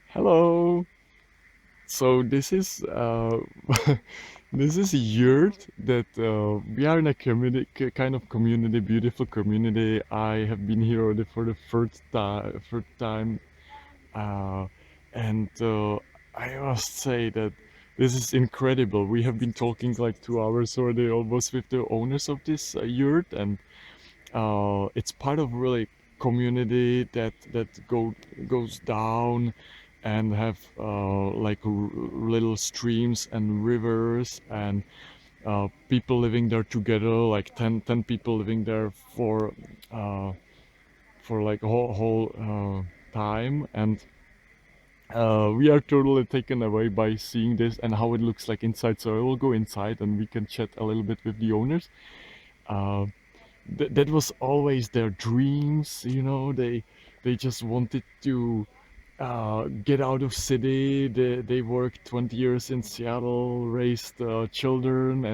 Hello. So this is this is a yurt that we are in a community, kind of community, beautiful community. I have been here already for the third time, uh, and I must say that this is incredible. We have been talking like 2 hours already, almost with the owners of this yurt, and it's part of really community that goes down and have like little streams and rivers and people living there together, like ten people living there uh, for like a whole time. And we are totally taken away by seeing this and how it looks like inside. So I will go inside and we can chat a little bit with the owners. uh, that was always their dreams, they just wanted to get out of city. They worked 20 years in Seattle, raised children,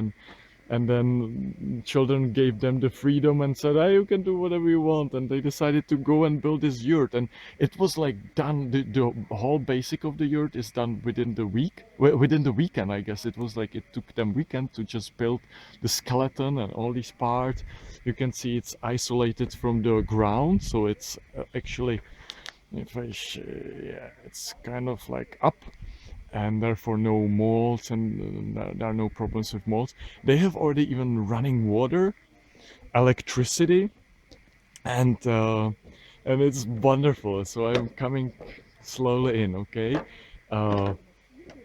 and then children gave them the freedom and said, "Hey, you can do whatever you want." And they decided to go and build this yurt, and it was like done. The whole basic of the yurt is done within the week, within the weekend. I guess it was like it took them weekend to just build the skeleton and all these parts. You can see it's isolated from the ground, so it's actually, if I yeah, it's kind of like up, and therefore no molds, and there are no problems with molds. They have already even running water, electricity, and uh, and it's wonderful. So I'm coming slowly in, okay? Uh,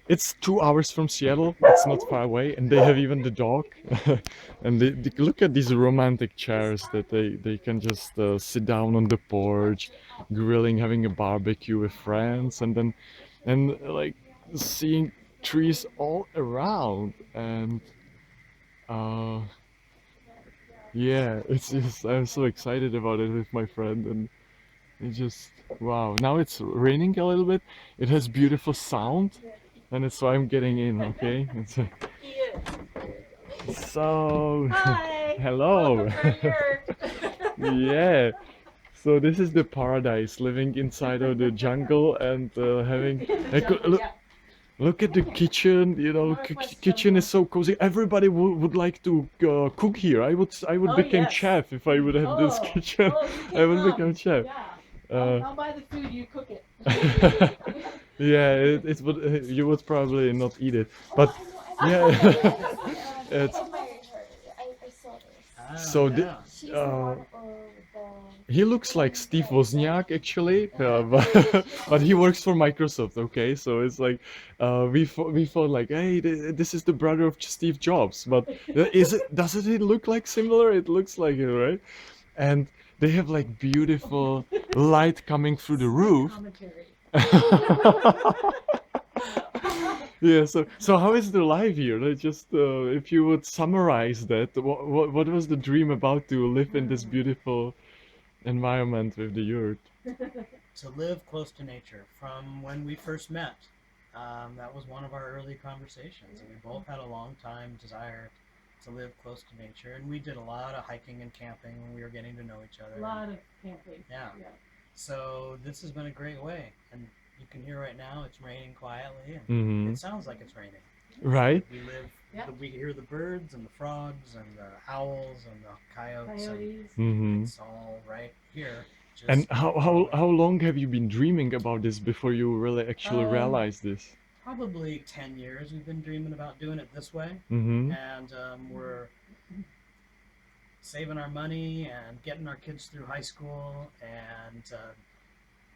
it's 2 hours from Seattle. It's not far away, and they have even the dog. And they look at these romantic chairs that they can just sit down on the porch, grilling, having a barbecue with friends, and like seeing trees all around. And uh, yeah, it's just I'm so excited about it with my friend, and it just wow. Now it's raining a little bit. It has beautiful sound, and it's why I'm getting in. Okay, so Hi, hello. welcome to our yurt. Yeah. So this is the paradise, living inside of the jungle and having In the like, jungle, look, yeah. look at the kitchen. Northwest Kitchen is jungle. so cozy. Everybody would like to cook here. I would Oh become yes. chef if I would have this Oh, kitchen. oh, you I can would come. become chef. Yeah. Uh, I'll buy the food. You cook it. yeah, it would. You would probably not eat it, Oh, but I know. yeah, I see. it's I admire her. I saw this. Oh so. yeah. She's the Uh, one of he looks like the Steve friends, right? Wozniak actually, Uh-huh. but he works for Microsoft. Okay, so it's like we thought like, hey, this is the brother of Steve Jobs, but is it? Doesn't it look like similar? It looks like it, right? And they have like beautiful light coming through the Slight roof. commentary. Yeah, so how is the life here? Like, just if you would summarize that, what was the dream about to live in this beautiful environment with the yurt? To live close to nature. From when we first met, that was one of our early conversations, and we both had a long time desire to live close to nature. And we did a lot of hiking and camping when we were getting to know each other. A lot of camping. Yeah. Yeah. So this has been a great way, and you can hear right now it's raining quietly, and Hmm. it sounds like it's raining. Right? We live. Yeah. We hear the birds and the frogs and the owls and the coyotes, and Coyotes. Hmm. it's all right here. And Just how, far how away. how long have you been dreaming about this before you really actually Um, realized this? Probably 10 years we've been dreaming about doing it this way, Hmm. and we're saving our money and getting our kids through high school, and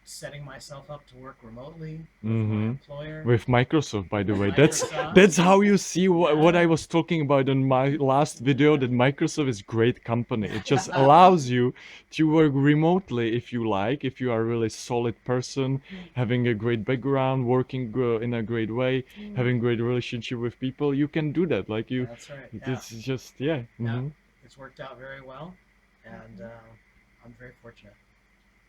setting myself up to work remotely with my Hmm. employer, With Microsoft, by the with way. That's Microsoft. that's how you see what I Yeah. was talking about in my last video, that Microsoft is great company. It just allows you to work remotely if you like, if you are a really solid person, having a great background, working in a great way, having great relationship with people, you can do that. Like you, That's right. Yeah. it's just yeah. Yeah. Hmm. It's worked out very well, and I'm very fortunate.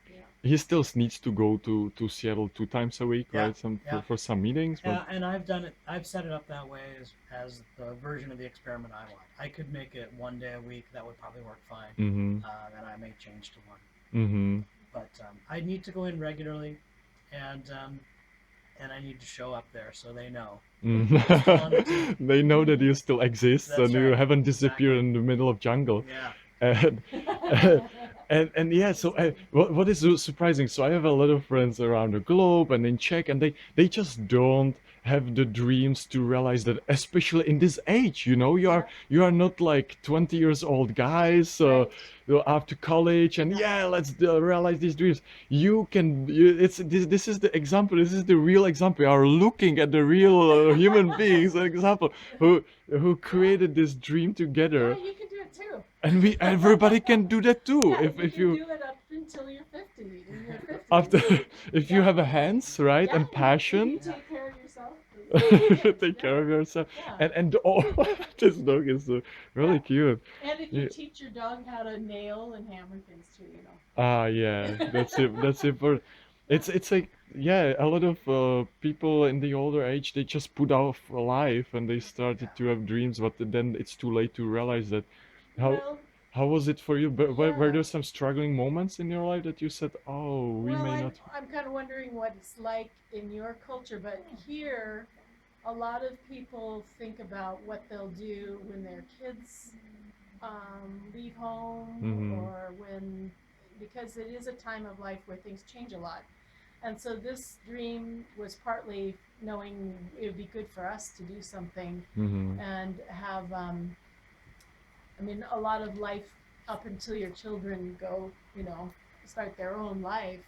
Yeah. He still needs to go to Seattle 2 times a week, Yeah. right? Some Yeah. for some meetings, but Yeah, and I've done it. I've set it up that way as the version of the experiment I want. I could make it 1 day a week. That would probably work fine, mm-hmm, and I may change to one. mm-hmm. But I need to go in regularly, and and I need to show up there so they know. Mm. Still on the team. They know that you still exist That's and you right. haven't disappeared Exactly. in the middle of jungle. Yeah. And and yeah, so what is so surprising? So I have a lot of friends around the globe and in Czech, and they just don't have the dreams to realize that, especially in this age. You are not like 20 years old guys Right. after college, and yeah, let's realize these dreams. It's this is the example. This is the real example. You are looking at the real human beings example who created this dream together, Yeah, you can do it too. and everybody can do that too. Yeah, if you you can do it up until you're 50. In your 50s. after if you Yeah. have a hands, right, Yeah, and if passion, you take care of yourself. take care of yourself, Yeah. and oh, this dog is really cute. And if you Yeah. teach your dog how to nail and hammer things too, Yeah, that's it. That's it. For it's like, yeah, a lot of people in the older age, they just put off life and they started to have dreams, but then it's too late to realize that. How Well, how was it for you? But were yeah. there some struggling moments in your life that you said, "Oh, we Well, may I'm, not." I'm kind of wondering what it's like in your culture, but here, a lot of people think about what they'll do when their kids leave home Mm-hmm. or because it is a time of life where things change a lot. And so this dream was partly knowing it would be good for us to do something Mm-hmm. and have, I mean, a lot of life up until your children start their own life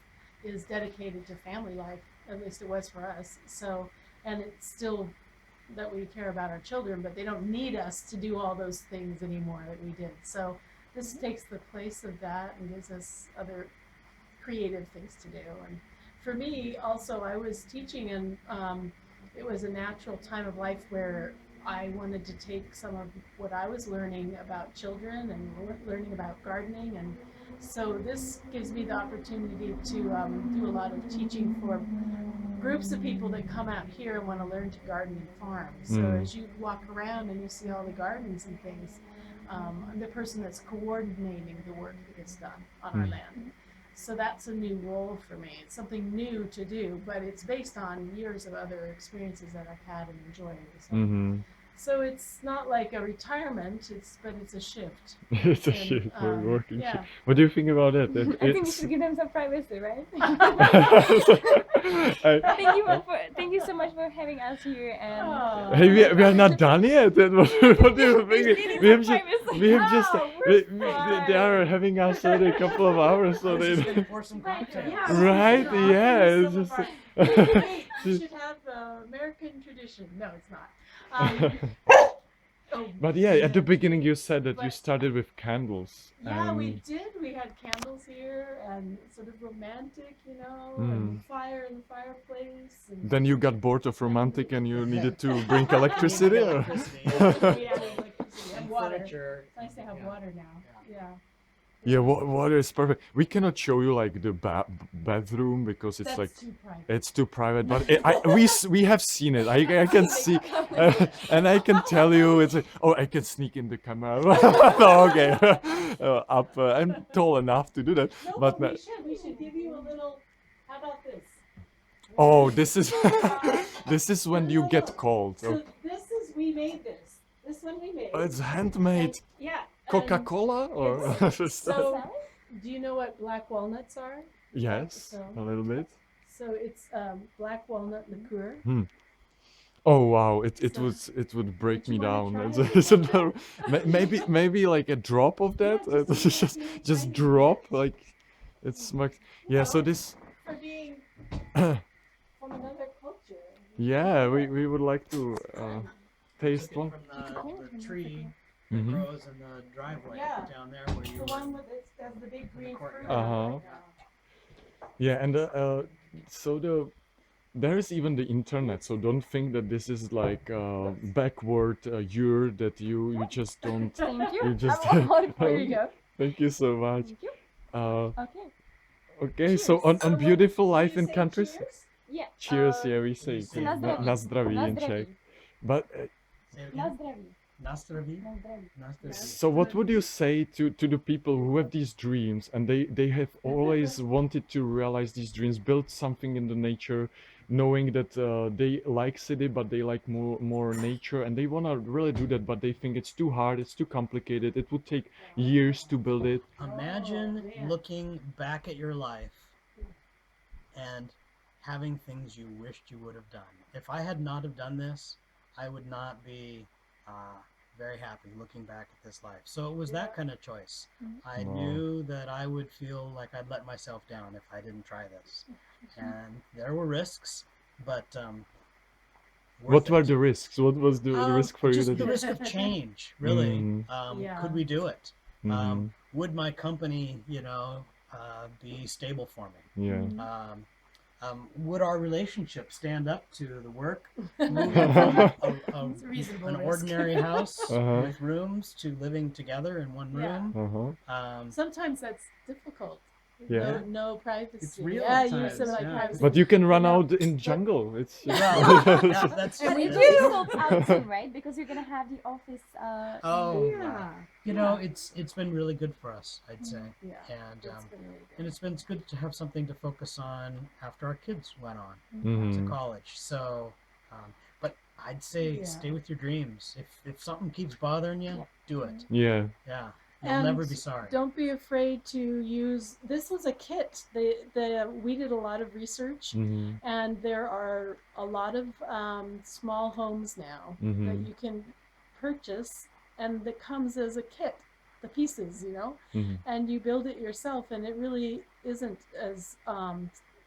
is dedicated to family life. At least it was for us. So, and it's still that we care about our children, but they don't need us to do all those things anymore that we did. So this takes the place of that and gives us other creative things to do. And for me, also, I was teaching, and it was a natural time of life where I wanted to take some of what I was learning about children and learning about gardening. And so this gives me the opportunity to do a lot of teaching for groups of people that come out here and want to learn to garden and farm. So as you walk around and you see all the gardens and things, I'm the person that's coordinating the work that gets done on our land. So that's a new role for me. It's something new to do, but it's based on years of other experiences that I've had and enjoyed. So, Mm-hmm. so it's not like a retirement, but it's a shift. It's a And, shit for working yeah. shift. What do you think about it? I think we should give them some privacy, right? I- Thank you so much for having us here and Oh. Hey, we are not done yet. What do you think? We have just, we have just, Oh, we're they are having us only a couple of hours, so I was just they, gonna pour some cocktails. Yeah, right? so Yeah, offer it's some just. of our- Wait, we should have American tradition. No, it's not. Oh, But yeah, at the beginning you said that you But- started with candles. Yeah, we and- did. We had candles here and sort of romantic, Mm. and fire in the fireplace. And Then you got bored of romantic and you needed to bring electricity. Or? Electricity, we had electricity and and water. furniture. It's nice to have Yeah. water now. Yeah. Yeah, water is perfect. We cannot show you like the bathroom because it's That's like too private. it's too private. But we have seen it. I can see, and I can tell you it's like, oh, I can sneak in the camera. No, okay, up. I'm tall enough to do that. No, But we should give you a little. How about this? oh, this is this is when you get cold. So this is we made this. This one we made. Oh, it's handmade. And- yeah. and Coca-Cola or So, do you know what black walnuts are? yes, So- a little bit. So it's black walnut liqueur. Oh wow, it So- would break Don't you me wanna down. try It's maybe like a drop of that. Yeah, Just really just tiny drop bit. like it's much. Yeah. So Well, this. For being from another culture. Yeah, we would like to taste Took it one. from the tree that Mhm. grows in the driveway Yeah. down there where you The were. one with the big green fruit. Uh-huh. Yeah, and so there is even the internet. So don't think that this is like backward yurt that you just don't. thank you. You just- I'm all for you go. Thank you so much. Thank you. Uh, Okay. okay, so on beautiful life in countries. Yeah. Cheers, yeah, we say say na na zdraví. na zdraví Na in Czech. zdraví. But Say it Na again. zdraví. Nastravi? No bread. Nastravi. So what would you say to the people who have these dreams and they have always wanted to realize these dreams, build something in the nature, knowing that they like city but they like more nature and they want to really do that but they think it's too hard, it's too complicated, it would take years to build it. Imagine Oh, man. looking back at your life and having things you wished you would have done. If I had not have done this, I would not be very happy looking back at this life. So it was that kind of choice. I Wow. knew that I would feel like I'd let myself down if I didn't try this. And there were risks, but worth What were it. the risks? What was the risk for you Just that the you... risk of change, really. Mhm. Yeah. Could we do it? Mhm. Would my company, be stable for me? Yeah. Would our relationship stand up to the work? It's Moving from It's a reasonable an risk. ordinary house Uh-huh. with rooms to living together in one Yeah. room. Uh-huh. Sometimes that's difficult. Yeah. No privacy. It's real Yeah, at you times, some like yeah. privacy. But you can run No. out in jungle. It's Yeah, that's But it that's- will sort out soon, right? Because you're gonna have the office. Oh, Yeah. it's been really good for us, I'd say, Yeah. and It's been really good. and it's been good to have something to focus on after our kids went on Mhm. to college. So, but I'd say Yeah. stay with your dreams. If something keeps bothering you, Yeah. do it. Yeah. Yeah, you'll And never be sorry. Don't be afraid to use. This was a kit. We did a lot of research, Mhm. and there are a lot of small homes now that Mhm. you can purchase, and that comes as a kit, the pieces, Mhm. and you build it yourself, and it really isn't as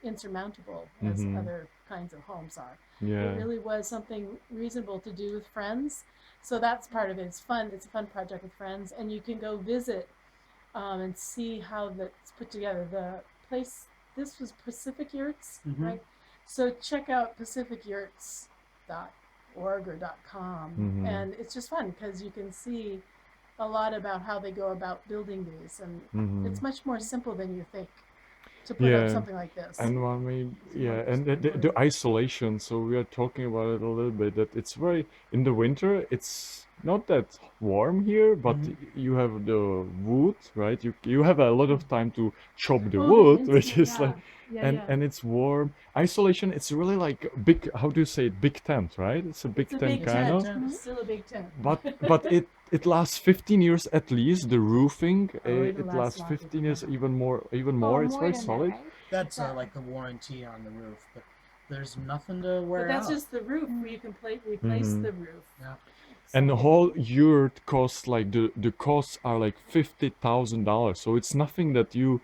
insurmountable as Mhm. other kinds of homes are. Yeah. It really was something reasonable to do with friends. So that's part of it. It's fun. It's a fun project with friends, and you can go visit and see how that's put together. The place. This was Pacific Yurts, Mhm. right? So check out pacificyurts.org or .com, Mhm. and it's just fun because you can see a lot about how they go about building these, and Mhm. it's much more simple than you think to put Yeah. up something like this. And I mean, yeah, and the isolation. So we are talking about it a little bit. That it's very in the winter. It's not that warm here, but Mhm. you have the wood, right? You have a lot of time to chop the Oh, wood, it's- which is yeah. like, Yeah, and yeah. and it's warm. Isolation. It's really like a big. How do you say it? Big tent, right? It's a big It's a tent big kind tent. of. tent. It's still a big tent. But it lasts 15 years at least. The roofing, Oh, it'll it last lasts longer. 15 years, even more. Oh, It's more very than that, solid. right? That's Yeah. like the warranty on the roof, but there's nothing to wear But that's out. just the roof where you can replace Mhm. the roof. Yeah. And the So- whole yurt costs like the costs are like $50,000. So it's nothing that you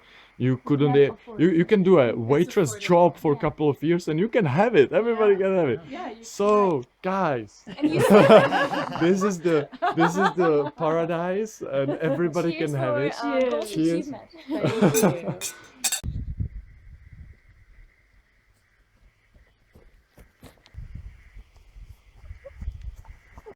couldn't Can't afford you it. can do a waitress affordable. job for a Yeah. couple of years and you can have it. Everybody Yeah. can have it. Yeah, you So guys, And you this is the paradise and everybody cheers can have for it. gold Cheers. Cheers. achievement. Thank you.